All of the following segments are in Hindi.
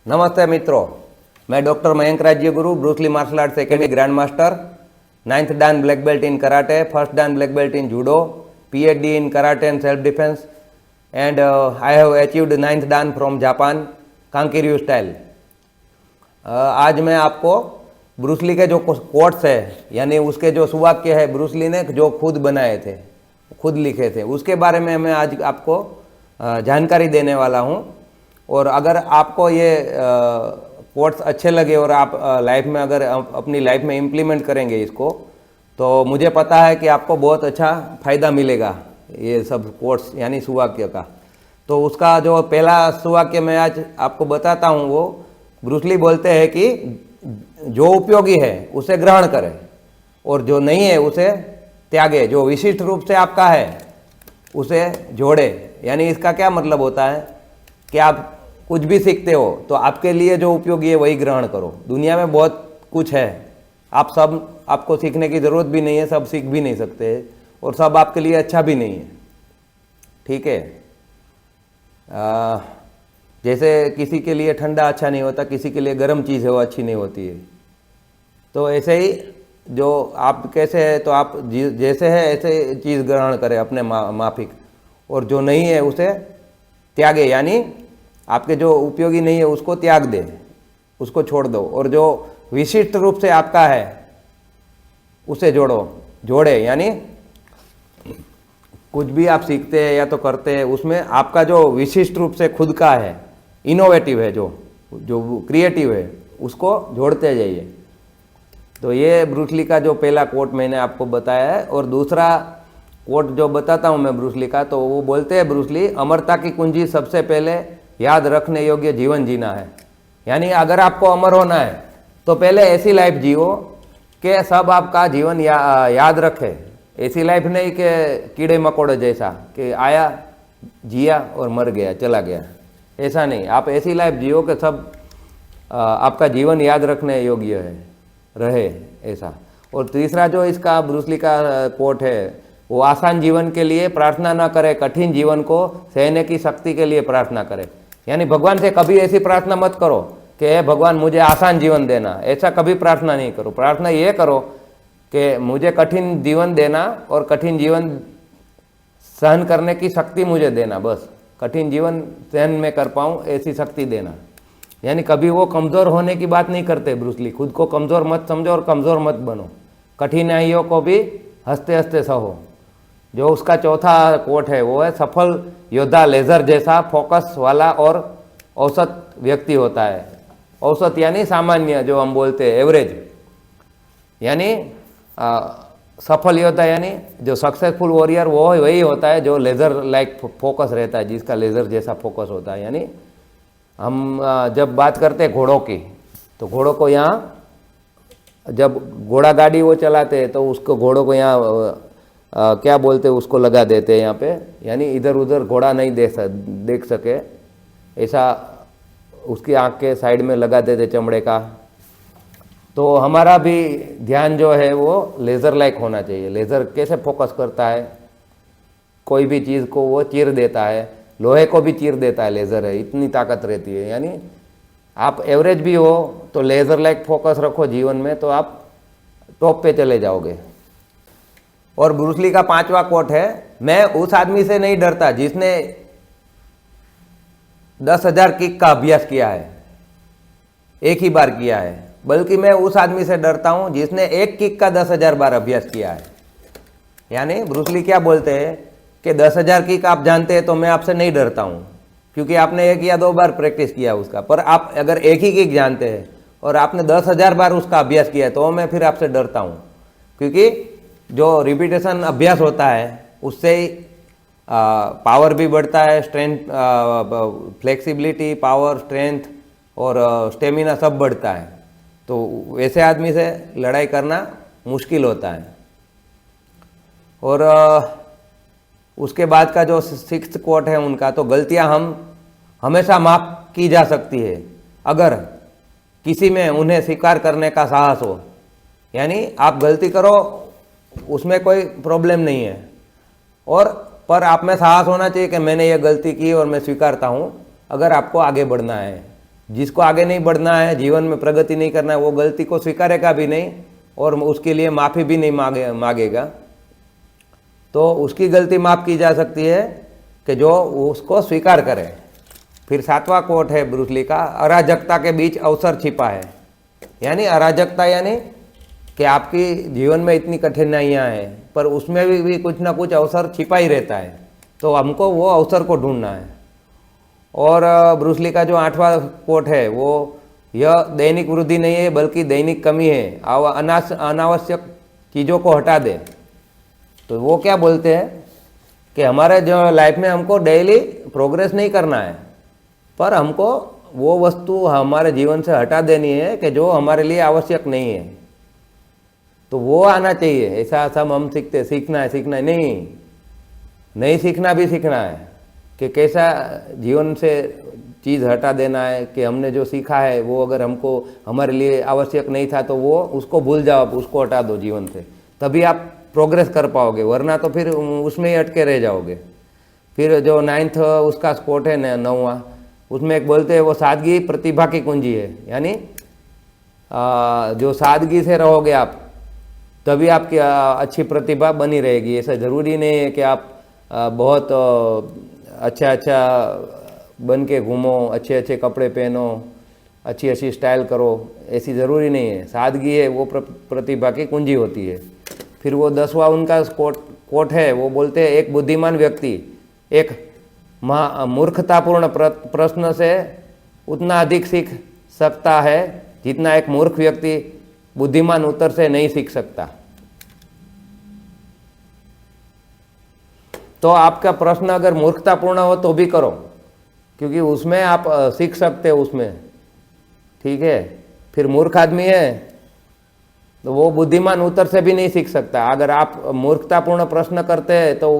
नमस्ते मित्रों, मैं doctor Mayank Rajyaguru, Bruce Lee martial arts academy grand master, 9th Dan black belt in karate, 1st Dan black belt in judo, PhD in karate and self defense, and I have achieved 9th Dan from Japan, कांकीर्यू स्टाइल। आज मैं आपको ब्रूस ली के जो कोट्स है, यानी उसके जो सुवाक्य है, ब्रूस ली ने जो खुद बनाए थे, खुद लिखे थे, उसके बारे में मैं आज आपको जानकारी देने वाला हूँ। और अगर आपको ये कोट्स अच्छे लगे और आप लाइफ में अगर अपनी लाइफ में इम्प्लीमेंट करेंगे इसको, तो मुझे पता है कि आपको बहुत अच्छा फ़ायदा मिलेगा ये सब कोट्स यानी सुवाक्य का। तो उसका जो पहला सुवाक्य मैं आज आपको बताता हूँ, वो ब्रूस ली बोलते हैं कि जो उपयोगी है उसे ग्रहण करें और जो नहीं है उसे त्यागे, जो विशिष्ट रूप से आपका है उसे जोड़े। यानी इसका क्या मतलब होता है कि आप कुछ भी सीखते हो तो आपके लिए जो उपयोगी है वही ग्रहण करो। दुनिया में बहुत कुछ है, आपको सीखने की ज़रूरत भी नहीं है, सब सीख भी नहीं सकते और सब आपके लिए अच्छा भी नहीं है। ठीक है, जैसे किसी के लिए ठंडा अच्छा नहीं होता, किसी के लिए गर्म चीज़ है वो अच्छी नहीं होती है। तो ऐसे ही जो आप कैसे है तो आप जैसे है ऐसे चीज़ ग्रहण करें अपने माफिक, और जो नहीं है उसे त्यागे, यानी आपके जो उपयोगी नहीं है उसको त्याग दे, उसको छोड़ दो, और जो विशिष्ट रूप से आपका है उसे जोड़े। यानी कुछ भी आप सीखते हैं या तो करते हैं, उसमें आपका जो विशिष्ट रूप से खुद का है, इनोवेटिव है, जो क्रिएटिव है, उसको जोड़ते जाइए। तो ये ब्रूस ली का जो पहला कोट मैंने आपको बताया है। और दूसरा कोट जो बताता हूँ मैं ब्रूस ली का, तो वो बोलते हैं ब्रूस ली, अमरता की कुंजी सबसे पहले याद रखने योग्य जीवन जीना है। यानी अगर आपको अमर होना है तो पहले ऐसी लाइफ जियो कि सब आपका जीवन याद रखे। ऐसी लाइफ नहीं कि कीड़े मकोड़े जैसा कि आया जिया और मर गया चला गया, ऐसा नहीं। आप ऐसी लाइफ जियो कि सब आपका जीवन याद रखने योग्य है रहे, ऐसा। और तीसरा जो इसका ब्रूस ली का कोट है, वो आसान जीवन के लिए प्रार्थना ना करे, कठिन जीवन को सहने की शक्ति के लिए प्रार्थना करे। यानी भगवान से कभी ऐसी प्रार्थना मत करो कि हे भगवान मुझे आसान जीवन देना, ऐसा कभी प्रार्थना नहीं करो। प्रार्थना ये करो कि मुझे कठिन जीवन देना और कठिन जीवन सहन करने की शक्ति मुझे देना, बस कठिन जीवन सहन में कर पाऊँ ऐसी शक्ति देना। यानी कभी वो कमज़ोर होने की बात नहीं करते ब्रूस ली, खुद को कमज़ोर मत समझो और कमज़ोर मत बनो, कठिनाइयों को भी हंसते हंसते सहो। जो उसका चौथा कोट है वो है, सफल योद्धा लेजर जैसा फोकस वाला और औसत व्यक्ति होता है। औसत यानी सामान्य, जो हम बोलते हैं एवरेज, यानी सफल योद्धा यानी जो सक्सेसफुल वॉरियर वो वही होता है जो लेजर लाइक फोकस रहता है, जिसका लेजर जैसा फोकस होता है। यानी हम जब बात करते हैं घोड़ों की, तो घोड़ों को यहाँ जब घोड़ा गाड़ी वो चलाते हैं तो उसको घोड़ों को यहाँ क्या बोलते हैं उसको लगा देते हैं यहाँ पे, यानी इधर उधर घोड़ा नहीं देख सके, ऐसा उसकी आँख के साइड में लगा देते चमड़े का। तो हमारा भी ध्यान जो है वो लेज़र लाइक होना चाहिए। लेज़र कैसे फोकस करता है, कोई भी चीज़ को वो चीर देता है, लोहे को भी चीर देता है लेज़र है, इतनी ताकत रहती है। यानी आप एवरेज भी हो तो लेज़र लाइक फोकस रखो जीवन में, तो आप टॉप पे चले जाओगे। और ब्रूस ली का पांचवा कोट है, मैं उस आदमी से नहीं डरता जिसने 10,000 किक का अभ्यास किया है, एक ही बार किया है, बल्कि मैं उस आदमी से डरता हूं जिसने एक किक का 10,000 बार अभ्यास किया है। यानी ब्रूस ली क्या बोलते हैं कि 10,000 किक आप जानते हैं तो मैं आपसे नहीं डरता हूं, क्योंकि आपने 1 या 2 बार प्रैक्टिस किया उसका। पर आप अगर एक ही किक जानते हैं और आपने 10,000 बार उसका अभ्यास किया है तो मैं फिर आपसे डरता हूं, क्योंकि जो रिपीटेशन अभ्यास होता है उससे पावर भी बढ़ता है, स्ट्रेंथ, फ्लेक्सिबिलिटी, पावर, स्ट्रेंथ और स्टेमिना सब बढ़ता है। तो वैसे आदमी से लड़ाई करना मुश्किल होता है। और उसके बाद का जो 6th कोट है उनका, तो गलतियां हम हमेशा माफ़ की जा सकती है अगर किसी में उन्हें स्वीकार करने का साहस हो। यानी आप गलती करो, उसमें कोई प्रॉब्लम नहीं है, और पर आप में साहस होना चाहिए कि मैंने ये गलती की और मैं स्वीकारता हूँ, अगर आपको आगे बढ़ना है। जिसको आगे नहीं बढ़ना है, जीवन में प्रगति नहीं करना है, वो गलती को स्वीकारेगा भी नहीं और उसके लिए माफ़ी भी नहीं मांगेगा। तो उसकी गलती माफ़ की जा सकती है कि जो उसको स्वीकार करे। फिर 7वां कोट है ब्रूस ली का, अराजकता के बीच अवसर छिपा है। यानी अराजकता यानी कि आपकी जीवन में इतनी कठिनाइयाँ हैं पर उसमें भी कुछ ना कुछ अवसर छिपा ही रहता है, तो हमको वो अवसर को ढूंढना है। और ब्रूस ली का जो 8वां कोट है वो, यह दैनिक वृद्धि नहीं है बल्कि दैनिक कमी है, अनावश्यक चीज़ों को हटा दे। तो वो क्या बोलते हैं कि हमारे जो लाइफ में हमको डेली प्रोग्रेस नहीं करना है, पर हमको वो वस्तु हमारे जीवन से हटा देनी है कि जो हमारे लिए आवश्यक नहीं है। तो वो आना चाहिए। ऐसा सब हम सीखना है नहीं सीखना भी सीखना है कि कैसा जीवन से चीज़ हटा देना है, कि हमने जो सीखा है वो अगर हमको हमारे लिए आवश्यक नहीं था तो वो उसको भूल जाओ, उसको हटा दो जीवन से, तभी आप प्रोग्रेस कर पाओगे, वरना तो फिर उसमें ही अटके रह जाओगे। फिर जो 9th उसका कोट है 9वां, उसमें एक बोलते हैं वो सादगी प्रतिभा की कुंजी है। यानी जो सादगी से रहोगे आप तभी आपकी अच्छी प्रतिभा बनी रहेगी। ऐसा ज़रूरी नहीं है कि आप बहुत अच्छा बन के घूमो, अच्छे कपड़े पहनो, अच्छी स्टाइल करो, ऐसी ज़रूरी नहीं है। सादगी है वो प्रतिभा की कुंजी होती है। फिर वो 10वां उनका कोट है, वो बोलते हैं एक बुद्धिमान व्यक्ति एक मूर्खतापूर्ण प्रश्न से उतना अधिक सीख सकता है जितना एक मूर्ख व्यक्ति बुद्धिमान उत्तर से नहीं सीख सकता। तो आपका प्रश्न अगर मूर्खतापूर्ण हो तो भी करो, क्योंकि उसमें आप सीख सकते हो उसमें, ठीक है। फिर मूर्ख आदमी है तो वो बुद्धिमान उत्तर से भी नहीं सीख सकता। अगर आप मूर्खतापूर्ण प्रश्न करते हैं तो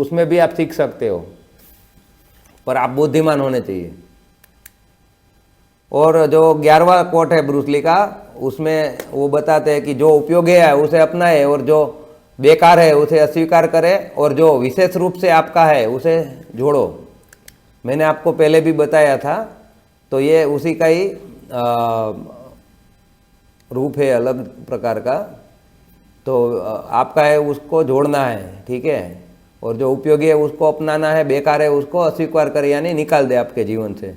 उसमें भी आप सीख सकते हो, पर आप बुद्धिमान होने चाहिए। और जो 11वां कोट है ब्रूस ली का, उसमें वो बताते हैं कि जो उपयोगी है उसे अपनाए और जो बेकार है उसे अस्वीकार करे और जो विशेष रूप से आपका है उसे जोड़ो। मैंने आपको पहले भी बताया था, तो ये उसी का ही रूप है अलग प्रकार का। तो आपका है उसको जोड़ना है, ठीक है, और जो उपयोगी है उसको अपनाना है, बेकार है उसको अस्वीकार करे यानी निकाल दे आपके जीवन से।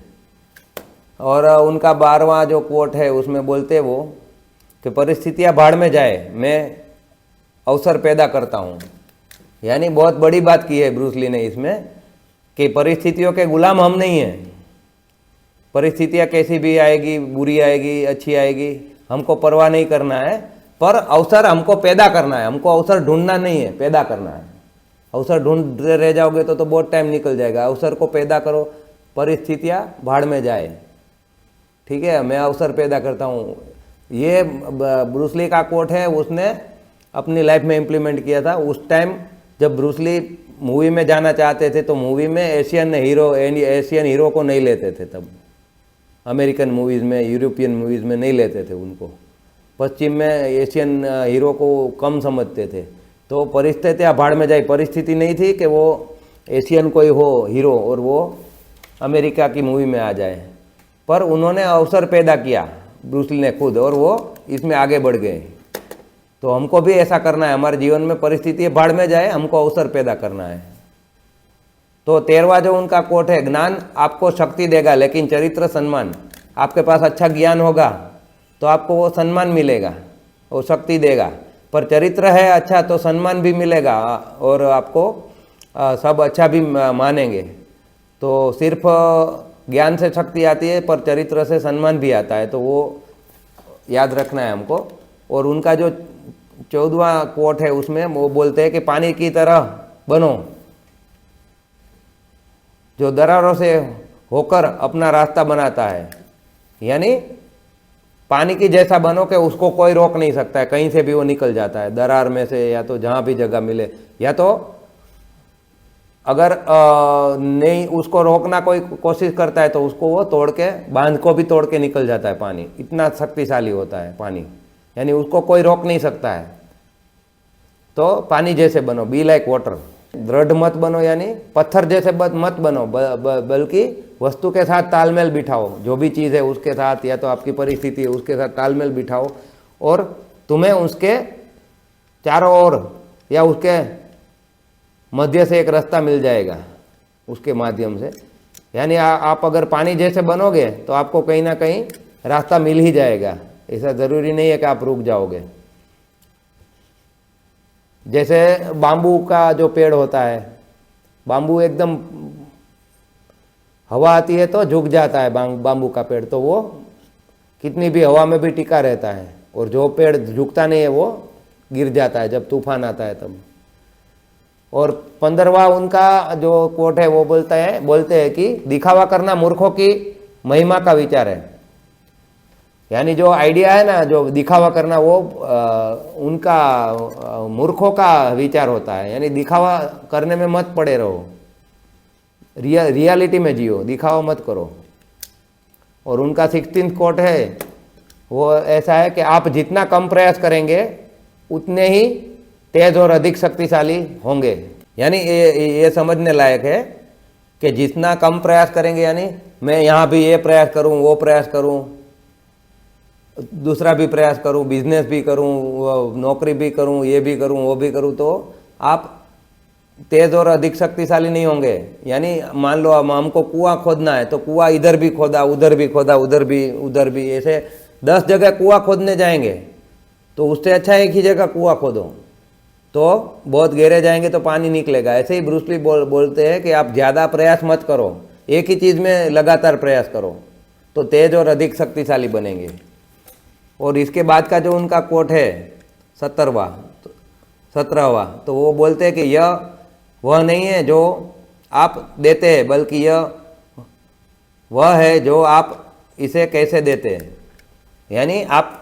और उनका 12वां जो कोट है उसमें बोलते वो कि परिस्थितियां भाड़ में जाए, मैं अवसर पैदा करता हूँ। यानी बहुत बड़ी बात की है ब्रूस ली ने इसमें कि परिस्थितियों के गुलाम हम नहीं हैं। परिस्थितियाँ कैसी भी आएगी, बुरी आएगी, अच्छी आएगी, हमको परवाह नहीं करना है, पर अवसर हमको पैदा करना है। हमको अवसर ढूंढना नहीं है, पैदा करना है। अवसर ढूंढते रह जाओगे तो बहुत टाइम निकल जाएगा। अवसर को पैदा करो, परिस्थितियाँ भाड़ में जाए, ठीक है, मैं अवसर पैदा करता हूँ। ये ब्रूस ली का कोट है, उसने अपनी लाइफ में इम्प्लीमेंट किया था। उस टाइम जब ब्रूस ली मूवी में जाना चाहते थे तो मूवी में एशियन हीरो को नहीं लेते थे। तब अमेरिकन मूवीज़ में, यूरोपियन मूवीज़ में नहीं लेते थे उनको। पश्चिम में एशियन हीरो को कम समझते थे। तो परिस्थितियाँ भाड़ में जाई। परिस्थिति नहीं थी कि वो एशियन कोई हो हीरो और वो अमेरिका की मूवी में आ जाए, पर उन्होंने अवसर पैदा किया ब्रूस ली ने खुद, और वो इसमें आगे बढ़ गए। तो हमको भी ऐसा करना है। हमारे जीवन में परिस्थिति भाड़ में जाए, हमको अवसर पैदा करना है। तो 13वां जो उनका कोट है, ज्ञान आपको शक्ति देगा लेकिन चरित्र सम्मान। आपके पास अच्छा ज्ञान होगा तो आपको वो सम्मान मिलेगा, वो शक्ति देगा, पर चरित्र है अच्छा तो सम्मान भी मिलेगा और आपको सब अच्छा भी मानेंगे। तो सिर्फ ज्ञान से शक्ति आती है पर चरित्र से सम्मान भी आता है, तो वो याद रखना है हमको। और उनका जो 14वां कोट है उसमें वो बोलते हैं कि पानी की तरह बनो जो दरारों से होकर अपना रास्ता बनाता है। यानी पानी की जैसा बनो कि उसको कोई रोक नहीं सकता है, कहीं से भी वो निकल जाता है, दरार में से या तो जहाँ भी जगह मिले, या तो अगर नहीं उसको रोकना कोई कोशिश करता है तो उसको वो तोड़ के, बांध को भी तोड़ के निकल जाता है पानी। इतना शक्तिशाली होता है पानी, यानी उसको कोई रोक नहीं सकता है। तो पानी जैसे बनो, बी लाइक वाटर। दृढ़ मत बनो, यानी पत्थर जैसे मत बनो, बल्कि वस्तु के साथ तालमेल बिठाओ, जो भी चीज़ है उसके साथ, या तो आपकी परिस्थिति है उसके साथ तालमेल बिठाओ, और तुम्हें उसके चारों ओर या उसके मध्य से एक रास्ता मिल जाएगा, उसके माध्यम से। यानी आप अगर पानी जैसे बनोगे तो आपको कहीं ना कहीं रास्ता मिल ही जाएगा, ऐसा ज़रूरी नहीं है कि आप रुक जाओगे। जैसे बाम्बू का जो पेड़ होता है, बाम्बू एकदम हवा आती है तो झुक जाता है बाम्बू का पेड़, तो वो कितनी भी हवा में भी टिका रहता है, और जो पेड़ झुकता नहीं है वो गिर जाता है जब तूफान आता है तब। और 15वां उनका जो कोट है वो बोलते हैं कि दिखावा करना मूर्खों की महिमा का विचार है। यानी जो आइडिया है ना, जो दिखावा करना, वो उनका मूर्खों का विचार होता है। यानी दिखावा करने में मत पड़े रहो, रियलिटी में जियो, दिखावा मत करो। और उनका 16th कोट है वो ऐसा है कि आप जितना कम प्रयास करेंगे उतने ही तेज और अधिक शक्तिशाली होंगे। यानी ये समझने लायक है कि जितना कम प्रयास करेंगे, यानी मैं यहाँ भी ये प्रयास करूँ, वो प्रयास करूँ, दूसरा भी प्रयास करूँ, बिजनेस भी करूँ, नौकरी भी करूँ, ये भी करूँ, वो भी करूँ, तो आप तेज और अधिक शक्तिशाली नहीं होंगे। यानी मान लो हमको कुआं खोदना है तो कुआं इधर भी खोदा, उधर भी खोदा, उधर भी, ऐसे 10 जगह कुआं खोदने जाएंगे तो उससे अच्छा एक ही जगह कुआं खोदो, तो बहुत गहरे जाएंगे तो पानी निकलेगा। ऐसे ही ब्रूस ली बोलते हैं कि आप ज़्यादा प्रयास मत करो, एक ही चीज़ में लगातार प्रयास करो, तो तेज और अधिक शक्तिशाली बनेंगे। और इसके बाद का जो उनका कोट है 17वां, तो वो बोलते हैं कि यह वह नहीं है जो आप देते हैं, बल्कि यह वह है जो आप इसे कैसे देते हैं। यानी आप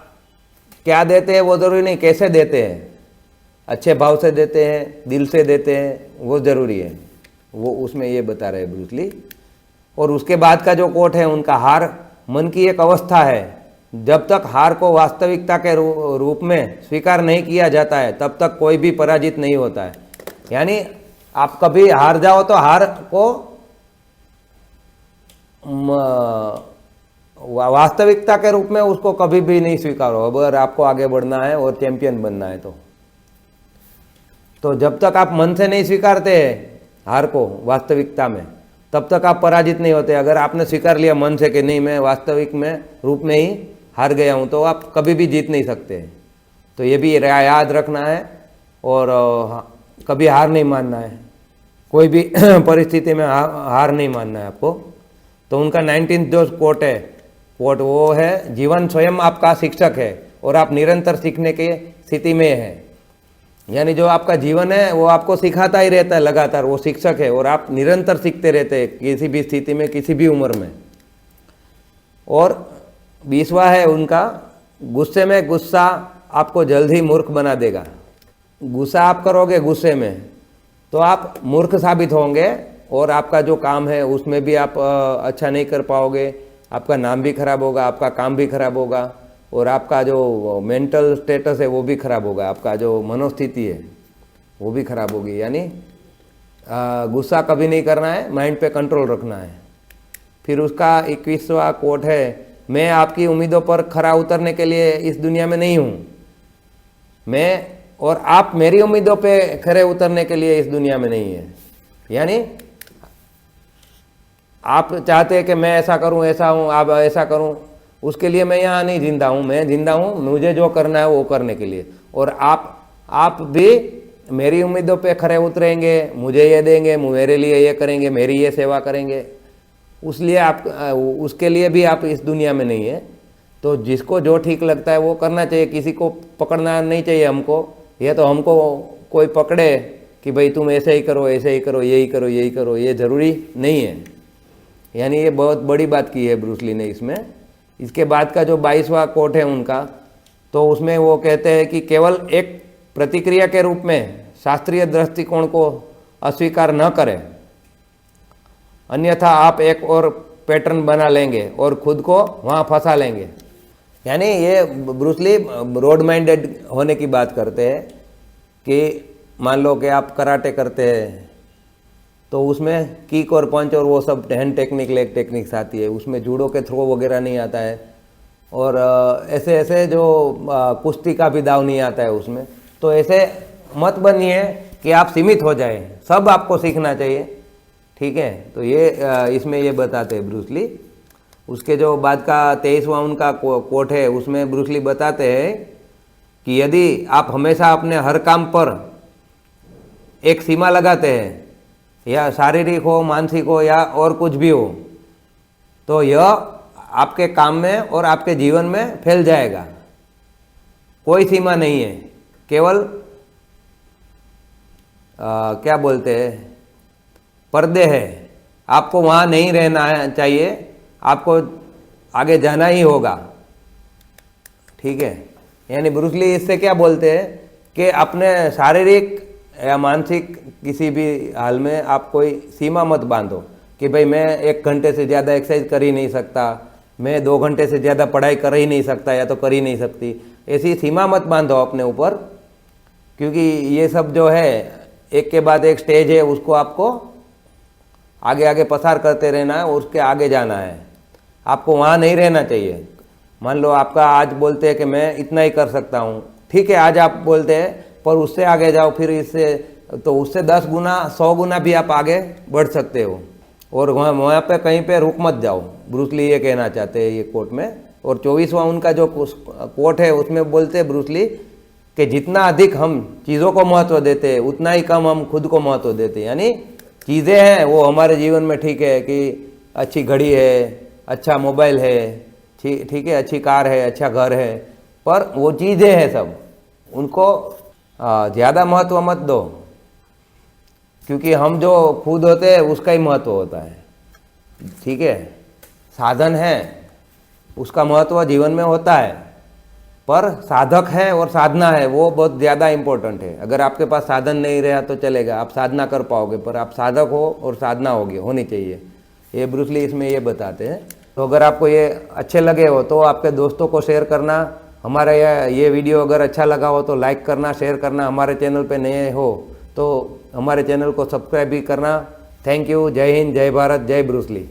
क्या देते हैं वो ज़रूरी नहीं, कैसे देते हैं, अच्छे भाव से देते हैं, दिल से देते हैं, वो ज़रूरी है। वो उसमें ये बता रहे हैं ब्रूस ली। और उसके बाद का जो कोट है उनका, हार मन की एक अवस्था है, जब तक हार को वास्तविकता के रूप में स्वीकार नहीं किया जाता है तब तक कोई भी पराजित नहीं होता है। यानी आप कभी हार जाओ तो हार को वास्तविकता के रूप में उसको कभी भी नहीं स्वीकारो, अगर आपको आगे बढ़ना है और चैंपियन बनना है तो जब तक आप मन से नहीं स्वीकारते हार को वास्तविकता में, तब तक आप पराजित नहीं होते। अगर आपने स्वीकार लिया मन से कि नहीं मैं वास्तविक में रूप में ही हार गया हूं, तो आप कभी भी जीत नहीं सकते। तो ये भी याद रखना है, और कभी हार नहीं मानना है, कोई भी परिस्थिति में हार नहीं मानना है आपको। तो उनका 19th जो कोट वो है, जीवन स्वयं आपका शिक्षक है और आप निरंतर सीखने की स्थिति में हैं। यानी जो आपका जीवन है वो आपको सिखाता ही रहता है लगातार, वो शिक्षक है, और आप निरंतर सीखते रहते हैं किसी भी स्थिति में, किसी भी उम्र में। और 20वां है उनका, गुस्से में गुस्सा आपको जल्द ही मूर्ख बना देगा। गुस्सा आप करोगे गुस्से में तो आप मूर्ख साबित होंगे, और आपका जो काम है उसमें भी आप अच्छा नहीं कर पाओगे, आपका नाम भी खराब होगा, आपका काम भी खराब होगा, और आपका जो मेंटल स्टेटस है वो भी खराब होगा, आपका जो मनोस्थिति है वो भी खराब होगी। यानी गुस्सा कभी नहीं करना है, माइंड पे कंट्रोल रखना है। फिर उसका 21वां कोट है, मैं आपकी उम्मीदों पर खरा उतरने के लिए इस दुनिया में नहीं हूँ, मैं और आप मेरी उम्मीदों पे खरे उतरने के लिए इस दुनिया में नहीं है। यानी आप चाहते हैं कि मैं ऐसा करूं, ऐसा हूं, आप ऐसा करूं, उसके लिए मैं यहाँ नहीं जिंदा हूं, मैं जिंदा हूं मुझे जो करना है वो करने के लिए। और आप भी मेरी उम्मीदों पे खरे उतरेंगे, मुझे ये देंगे, मेरे लिए ये करेंगे, मेरी ये सेवा करेंगे, उसलिए आप उसके लिए भी आप इस दुनिया में नहीं है। तो जिसको जो ठीक लगता है वो करना चाहिए, किसी को पकड़ना नहीं चाहिए हमको। ये तो हमको कोई पकड़े कि भाई तुम ऐसे ही करो, ऐसे ही करो, यही करो, यही करो, ये ज़रूरी नहीं है। यानी ये बहुत बड़ी बात की है ब्रूस ली ने इसमें। इसके बाद का जो 22वां कोट है उनका, तो उसमें वो कहते हैं कि केवल एक प्रतिक्रिया के रूप में शास्त्रीय दृष्टिकोण को अस्वीकार न करें, अन्यथा आप एक और पैटर्न बना लेंगे और खुद को वहाँ फंसा लेंगे। यानी ये ब्रूस ली ब्रॉड माइंडेड होने की बात करते हैं कि मान लो कि आप कराटे करते हैं तो उसमें किक और पंच और वो सब हैंड टेक्निक लेग टेक्निक्स आती है, उसमें जूडो के थ्रो वगैरह नहीं आता है, और ऐसे ऐसे जो कुश्ती का भी दाव नहीं आता है उसमें। तो ऐसे मत बनिए कि आप सीमित हो जाए, सब आपको सीखना चाहिए, ठीक है। तो ये इसमें ये बताते हैं ब्रूस ली। उसके जो बाद का 23वां उनका कोट है, उसमें ब्रूस ली बताते हैं कि यदि आप हमेशा अपने हर काम पर एक सीमा लगाते हैं, या शारीरिक हो, मानसिक हो, या और कुछ भी हो, तो यह आपके काम में और आपके जीवन में फैल जाएगा। कोई सीमा नहीं है, केवल क्या बोलते हैं, पर्दे है। आपको वहाँ नहीं रहना चाहिए, आपको आगे जाना ही होगा, ठीक है। यानी ब्रूस ली इससे क्या बोलते हैं कि अपने शारीरिक या मानसिक किसी भी हाल में आप कोई सीमा मत बांधो कि भाई मैं 1 घंटे से ज़्यादा एक्सरसाइज कर ही नहीं सकता, मैं 2 घंटे से ज़्यादा पढ़ाई कर ही नहीं सकता या तो कर ही नहीं सकती। ऐसी सीमा मत बांधो अपने ऊपर, क्योंकि ये सब जो है एक के बाद एक स्टेज है, उसको आपको आगे आगे पसार करते रहना है और उसके आगे जाना है। आपको वहाँ नहीं रहना चाहिए। मान लो आपका आज बोलते हैं कि मैं इतना ही कर सकता हूँ, ठीक है, आज आप बोलते हैं, पर उससे आगे जाओ, फिर इससे तो उससे 10 गुना 100 गुना भी आप आगे बढ़ सकते हो। और वहाँ पे कहीं पे रुक मत जाओ, ब्रूस ली ये कहना चाहते हैं ये कोट में। और 24वां उनका जो कोट है उसमें बोलते हैं ब्रूस ली कि जितना अधिक हम चीज़ों को महत्व देते हैं, उतना ही कम हम खुद को महत्व देते हैं। यानी चीज़ें हैं वो हमारे जीवन में, ठीक है कि अच्छी घड़ी है, अच्छा मोबाइल है, ठीक है, अच्छी कार है, अच्छा घर है, पर वो चीज़ें हैं सब, उनको ज़्यादा महत्व मत दो, क्योंकि हम जो खुद होते हैं उसका ही महत्व होता है, ठीक है। साधन है उसका महत्व जीवन में होता है, पर साधक है और साधना है वो बहुत ज़्यादा इम्पोर्टेंट है। अगर आपके पास साधन नहीं रहा तो चलेगा, आप साधना कर पाओगे, पर आप साधक हो और साधना होनी चाहिए। ये ब्रूस ली इसमें ये बताते हैं। तो अगर आपको ये अच्छे लगे हो तो आपके दोस्तों को शेयर करना। हमारा ये वीडियो अगर अच्छा लगा हो तो लाइक करना, शेयर करना। हमारे चैनल पे नए हो तो हमारे चैनल को सब्सक्राइब भी करना। Thank you. जय हिंद, जय भारत, जय ब्रूस ली।